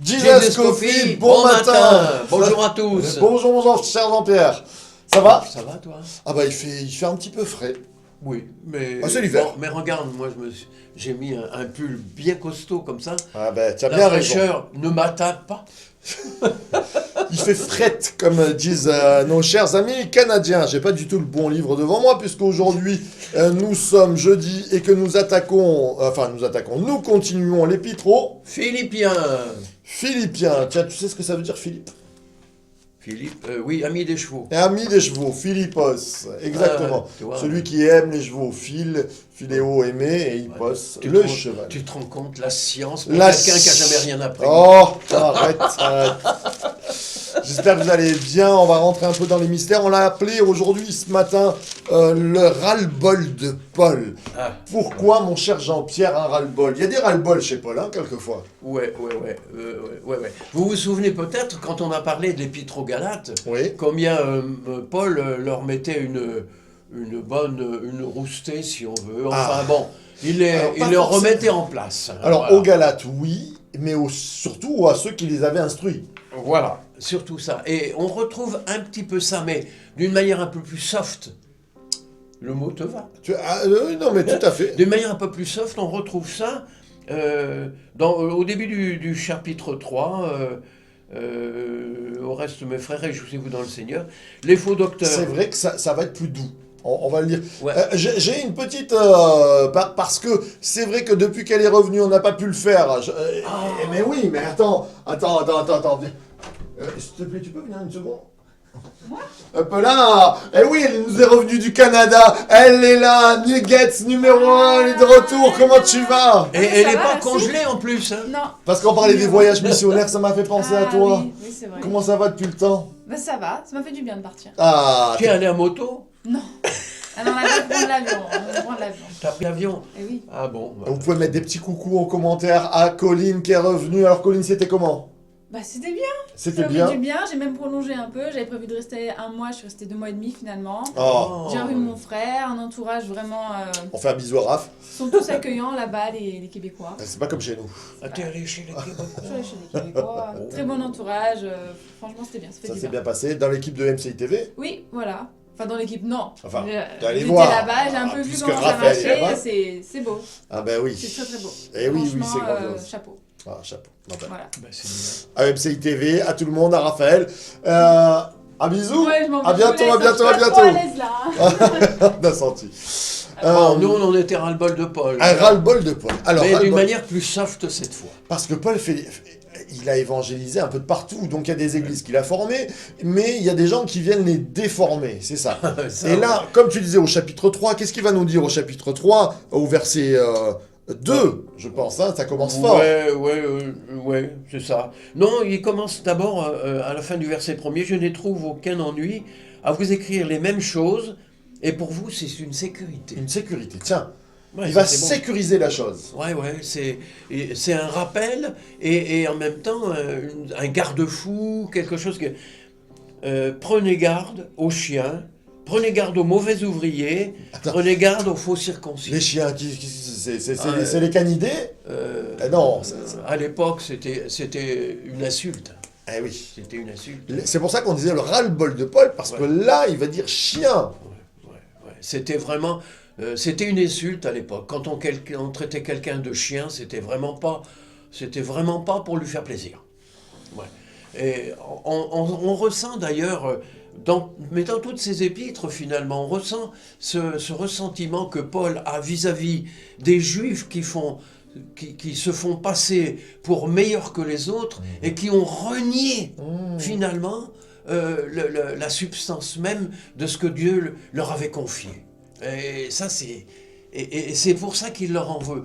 Jesus Coffee, bon matin. Bonjour à tous. Bonjour, cher Jean-Pierre. Ça va? Ça va, toi? Ah bah, il fait un petit peu frais. Oui, mais... Ah, c'est l'hiver. Bon, mais regarde, moi, j'ai mis un pull bien costaud, comme ça. Ah bah, tu as La bien raison. fraîcheur ne m'attaque pas. Il fait fret, comme disent nos chers amis canadiens. J'ai pas du tout le bon livre devant moi, puisqu'aujourd'hui, nous sommes jeudi et que nous continuons l'épître aux Philippiens. Philippiens. Tiens, tu sais ce que ça veut dire, Philippe? Philippe, oui, ami des chevaux. Ami des chevaux, Philippos, exactement. Tu vois, celui qui aime les chevaux, philéo, aimer, et hippos, le cheval. Tu te rends compte, la science, pour La quelqu'un qui n'a jamais rien appris. Oh, arrête. J'espère que vous allez bien, on va rentrer un peu dans les mystères. On l'a appelé aujourd'hui, ce matin, le ras-le-bol de Paul. Ah. Pourquoi, mon cher Jean-Pierre, un ras-le-bol? Il y a des ras-le-bol chez Paul, hein, quelquefois. Ouais. Vous vous souvenez peut-être, quand on a parlé de l'épître aux Galates, Oui. combien Paul leur mettait une roustée, si on veut. Enfin bon, il les remettait en place. Alors, Voilà. aux Galates, oui, mais surtout à ceux qui les avaient instruits. Voilà, surtout ça. Et on retrouve un petit peu ça, mais d'une manière un peu plus soft. Le mot te va. Non, mais tout à fait. D'une manière un peu plus soft, on retrouve ça au début du chapitre 3. Au reste, mes frères, réjouissez-vous dans le Seigneur. Les faux docteurs. C'est vrai que ça va être plus doux. On va le dire. Ouais. J'ai une petite... parce que c'est vrai que depuis qu'elle est revenue, on n'a pas pu le faire. Mais oui, mais attends. S'il te plaît, tu peux venir une seconde? Là, oui, elle nous est revenue du Canada. Elle est là, Nuggets numéro 1, elle est de retour. Comment tu vas? Et elle n'est pas congelée en plus. Hein. Non. Parce qu'on parlait des voyages missionnaires, ça m'a fait penser à toi. Oui, c'est vrai. Comment ça va depuis le temps? Bah ça va, ça m'a fait du bien de partir. Ah, Tu es allé à moto? Non. Ah non, on va prendre l'avion. On va prendre l'avion. T'as pris l'avion? Eh oui. Ah bon. vous pouvez mettre des petits coucous en commentaire à Colline qui est revenue. Alors Colline, c'était comment? Bah c'était bien. C'était Ça bien. fait du bien, j'ai même prolongé un peu. J'avais prévu de rester 1 mois, je suis restée 2 mois et demi finalement. Oh. J'ai revu mon frère, un entourage vraiment... On fait un bisou à Raph. sont tous accueillants là-bas, les Québécois. C'est pas comme chez nous. Ah, t'es allé chez les Québécois? Je suis allée chez les Québécois. Très bon entourage. Franchement, c'était bien. Ça fait Ça du s'est bien. bien passé dans l'équipe de MCI TV. Oui, voilà. Enfin, dans l'équipe, non. Enfin, J'ai- t'es allé j'étais voir. là-bas, j'ai un peu vu Puisque comment ça Raphaël est là-bas. marchait. C'est beau. Ah ben oui. C'est très très beau. Eh oui, Franchement, c'est grandiose. chapeau. Ah, chapeau. Non, ben. Voilà. Bah, c'est bien. À MCI TV, à tout le monde, à Raphaël. Un bisou. Ouais, je m'en À vais, bientôt, je vous à laisse, bientôt, je à suis pas trop bientôt. à l'aise, là. On a senti. Bon, nous, on en était ras-le-bol de Paul. Un ras-le-bol de Paul. Alors, Mais d'une ras-le-bol. manière plus soft cette fois. Parce que Paul il a évangélisé un peu de partout. Donc il y a des églises qu'il a formées, mais il y a des gens qui viennent les déformer. C'est ça. Ça, Et là, comme tu disais au chapitre 3, qu'est-ce qu'il va nous dire au chapitre 3, au verset 2, je pense, hein, ça commence fort. Ouais, c'est ça. Non, il commence d'abord à la fin du verset 1er. Je ne trouve aucun ennui à vous écrire les mêmes choses, et pour vous, c'est une sécurité. Une sécurité, tiens. Ouais, Il va c'est bon. sécuriser la chose. Ouais, c'est un rappel et en même temps un garde-fou, quelque chose que... prenez garde aux chiens, prenez garde aux mauvais ouvriers, Attends. prenez garde aux faux circoncis. Les chiens, c'est les canidés? Non. À l'époque, c'était une insulte. Eh oui. C'était une insulte. C'est pour ça qu'on disait le ras-le-bol de Paul, parce que là, il va dire chien. Ouais. C'était vraiment... c'était une insulte à l'époque. Quand on traitait quelqu'un de chien, c'était vraiment pas pour lui faire plaisir. Ouais. Et on ressent d'ailleurs, dans toutes ces épîtres finalement, on ressent ce ressentiment que Paul a vis-à-vis des Juifs qui se font passer pour meilleurs que les autres et qui ont renié finalement la substance même de ce que Dieu leur avait confié. Et ça, c'est pour ça qu'il leur en veut.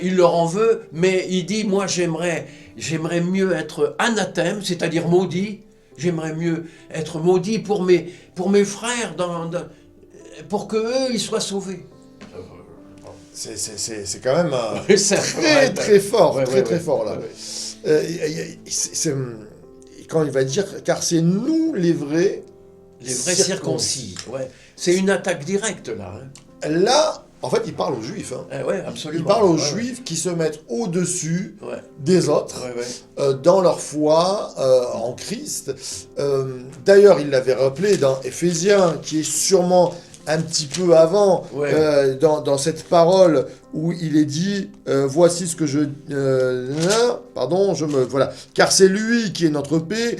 Il leur en veut, mais il dit, moi j'aimerais mieux être anathème, c'est-à-dire maudit. J'aimerais mieux être maudit pour mes frères, pour qu'eux, ils soient sauvés. C'est quand même C'est très fort, Ouais, très fort là. Ouais. Quand il va dire, car c'est nous les vrais circoncis. Ouais. C'est une attaque directe là. Hein. Là, En fait, il parle aux Juifs. Hein. Ouais, absolument. Il parle aux Ouais, Juifs qui se mettent au-dessus ouais. des autres Ouais, ouais. dans leur foi en Christ. D'ailleurs, il l'avait rappelé dans Éphésiens, qui est sûrement un petit peu avant, Ouais. dans cette parole où il est dit voici ce que je voilà, car c'est lui qui est notre paix,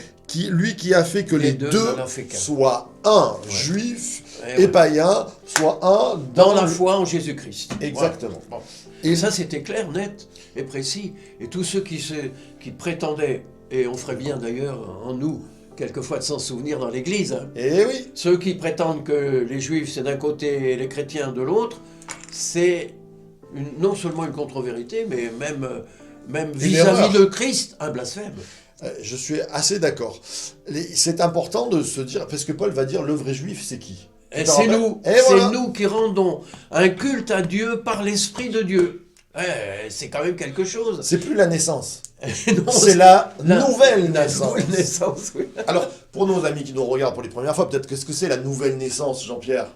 lui qui a fait que les deux n'en a fait qu'un. soient un, Ouais. juif Et et ouais. païen, soient un Dans la foi en Jésus-Christ. Exactement. Voilà. Bon. Et Et ça, c'était clair, net et précis. Et tous ceux qui prétendaient, et on ferait bien d'ailleurs en nous, quelquefois de s'en souvenir dans l'Église, hein, Et oui, ceux qui prétendent que les Juifs c'est d'un côté et les chrétiens de l'autre, c'est non seulement une contre-vérité, mais même vis-à-vis erreur. de Christ, un blasphème. je suis assez d'accord. C'est important de se dire, parce que Paul va dire le vrai juif, c'est qui? Et t'en c'est rappelles nous, Et c'est voilà. nous qui rendons un culte à Dieu par l'Esprit de Dieu. C'est quand même quelque chose. C'est plus la naissance, Non, c'est la la- nouvelle la naissance. nouvelle naissance, oui. Alors, pour nos amis qui nous regardent pour les premières fois, peut-être qu'est-ce que c'est la nouvelle naissance, Jean-Pierre?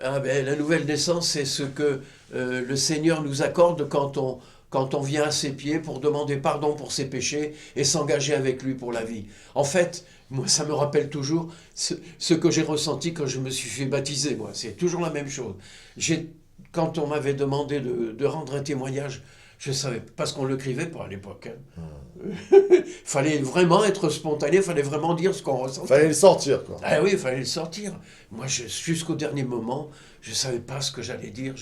Ah ben, la nouvelle naissance, c'est ce que le Seigneur nous accorde quand on vient à ses pieds pour demander pardon pour ses péchés et s'engager avec lui pour la vie. En fait, moi, ça me rappelle toujours ce que j'ai ressenti quand je me suis fait baptiser, moi. C'est toujours la même chose. Quand on m'avait demandé de rendre un témoignage, je savais, parce qu'on ne l'écrivait pas à l'époque. Fallait vraiment être spontané, fallait vraiment dire ce qu'on ressentait. Fallait le sortir, quoi. Ah oui, il fallait le sortir. Moi, jusqu'au dernier moment, je ne savais pas ce que j'allais dire.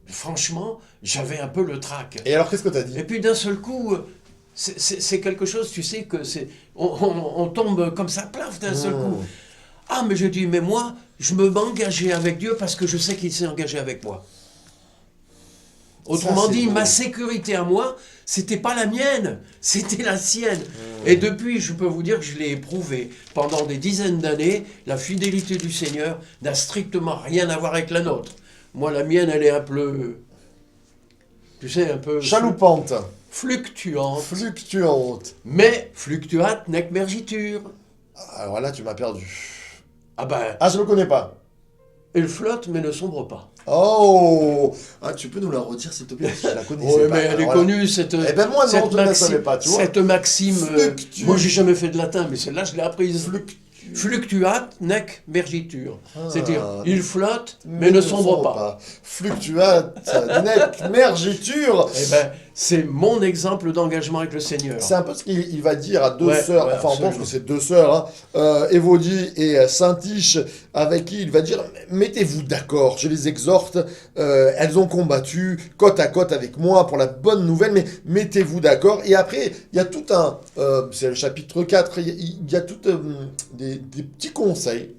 Franchement, j'avais un peu le trac. Et alors, qu'est-ce que t'as dit? Et puis d'un seul coup, c'est quelque chose, tu sais, que on tombe comme ça, plaf, d'un seul coup. Ah, mais je dis, mais moi, je me m'engager avec Dieu parce que je sais qu'il s'est engagé avec moi. Autrement Ça, c'est dit, beau. ma sécurité à moi, c'était pas la mienne, c'était la sienne. Et depuis, je peux vous dire que je l'ai éprouvé pendant des dizaines d'années. La fidélité du Seigneur n'a strictement rien à voir avec la nôtre. Moi, la mienne, elle est un peu, tu sais, un peu Chaloupante, fluctuante, fluctuante. mais fluctuate nec mergitur. Alors là, tu m'as perdu. Ah ben, Ah, je le connais pas. elle flotte mais ne sombre pas. Oh, ah, tu peux nous la redire, s'il te plaît, parce que je la connaissais Oui, pas. mais elle est Alors, connue, cette, Eh ben moi, non, cette je ne la savais pas, tu vois. Cette maxime, Fluctue. moi j'ai jamais fait de latin, mais celle-là je l'ai apprise. Fluctue. Fluctuate nec mergitur. Ah. C'est-à-dire, il flotte, mais ne sombre pas. Fluctuate, nec, mergiture. Eh ben, c'est mon exemple d'engagement avec le Seigneur. C'est un peu ce qu'il va dire à deux Ouais, sœurs, ouais, enfin on pense absolument. que c'est deux sœurs, hein, Évodie et Saint-Tiche, avec qui il va dire mettez-vous d'accord, je les exhorte, elles ont combattu côte à côte avec moi pour la bonne nouvelle, mais mettez-vous d'accord. Et après, il y a tout un, c'est le chapitre 4, il y a tout des petits conseils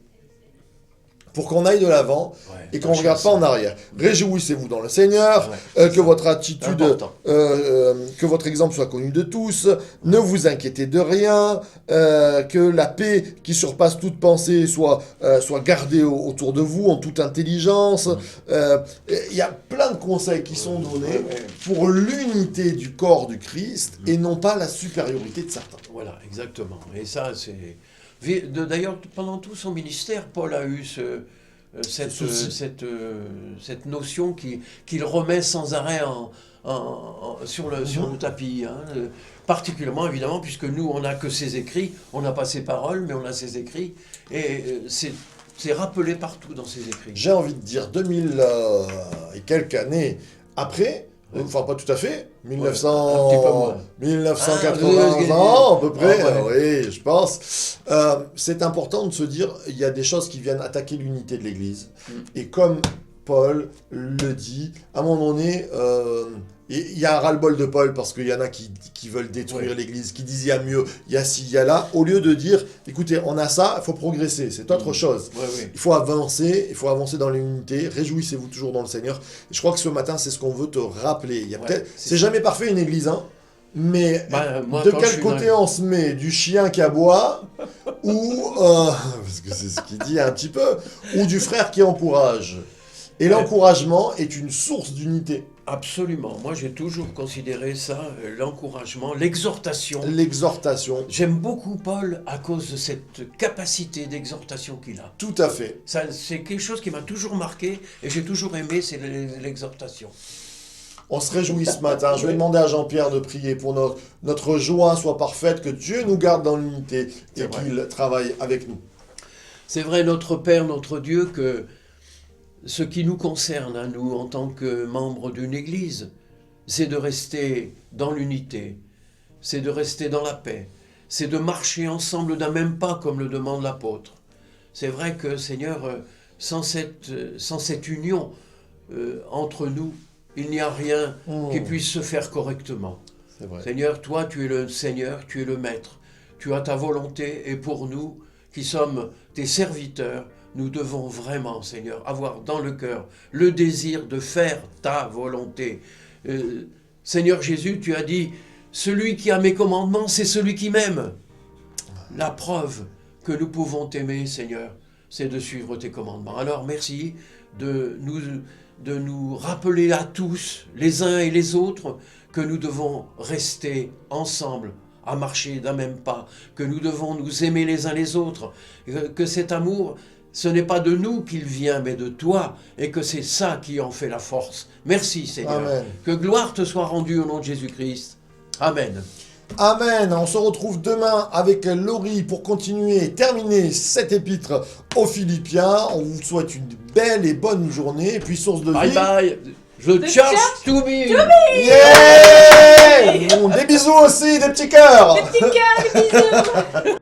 pour qu'on aille de l'avant Ouais, et qu'on ne regarde pas en arrière. Réjouissez-vous dans le Seigneur, Ouais, que votre attitude, important. que votre exemple soit connu de tous, ne vous inquiétez de rien, que la paix qui surpasse toute pensée soit gardée autour de vous en toute intelligence. Il y a plein de conseils qui sont donnés pour l'unité du corps du Christ et non pas la supériorité de certains. Voilà, exactement. Et ça, c'est... D'ailleurs, pendant tout son ministère, Paul a eu cette notion qu'il remet sans arrêt sur le tapis. Hein. Particulièrement, évidemment, puisque nous, on n'a que ses écrits, on n'a pas ses paroles, mais on a ses écrits. Et c'est rappelé partout dans ses écrits. J'ai envie de dire 2000 et quelques années après, enfin pas tout à fait, un petit peu moins. 1980 ans à peu près, Ah, ouais. oui, je pense. C'est important de se dire, il y a des choses qui viennent attaquer l'unité de l'Église. Et comme Paul le dit, à un moment donné, il y a un ras-le-bol de Paul parce qu'il y en a qui veulent détruire Ouais. l'Église, qui disent il y a mieux, il y a ci, il y a là, au lieu de dire, écoutez, on a ça, il faut progresser, c'est autre chose. Ouais, ouais. Il faut avancer dans l'unité, réjouissez-vous toujours dans le Seigneur. Et je crois que ce matin, c'est ce qu'on veut te rappeler. Il y a Ouais, peut-être, c'est c'est jamais parfait une église, hein, mais Moi, de quand je quel suis côté dans- on se met? Du chien qui aboie, ou, parce que c'est ce qu'il dit un petit peu, ou du frère qui encourage. Et l'encouragement est une source d'unité. Absolument. Moi, j'ai toujours considéré ça, l'encouragement, l'exhortation. L'exhortation. J'aime beaucoup Paul à cause de cette capacité d'exhortation qu'il a. Tout à fait. Ça, c'est quelque chose qui m'a toujours marqué et j'ai toujours aimé, c'est l'exhortation. On se réjouit ce matin. Je vais demander à Jean-Pierre de prier pour notre joie soit parfaite, que Dieu nous garde dans l'unité et qu'il travaille avec nous. C'est vrai, notre Père, notre Dieu, que ce qui nous concerne à nous en tant que membres d'une Église, c'est de rester dans l'unité, c'est de rester dans la paix, c'est de marcher ensemble d'un même pas comme le demande l'apôtre. C'est vrai que, Seigneur, sans cette union entre nous, il n'y a rien qui puisse se faire correctement. C'est vrai. Seigneur, toi, tu es le Seigneur, tu es le Maître. Tu as ta volonté et pour nous, qui sommes tes serviteurs, nous devons vraiment, Seigneur, avoir dans le cœur le désir de faire ta volonté. Seigneur Jésus, tu as dit, celui qui a mes commandements, c'est celui qui m'aime. La preuve que nous pouvons t'aimer, Seigneur, c'est de suivre tes commandements. Alors merci de nous rappeler à tous, les uns et les autres, que nous devons rester ensemble, à marcher d'un même pas, que nous devons nous aimer les uns les autres, que cet amour, ce n'est pas de nous qu'il vient, mais de toi, et que c'est ça qui en fait la force. Merci Seigneur. Amen. Que gloire te soit rendue au nom de Jésus-Christ. Amen. Amen. On se retrouve demain avec Laurie pour continuer et terminer cet épître aux Philippiens. On vous souhaite une belle et bonne journée. Et puis, source de Bye vie. bye. The church to be. Yeah! Des bisous aussi, des petits cœurs. Des petits cœurs, des bisous.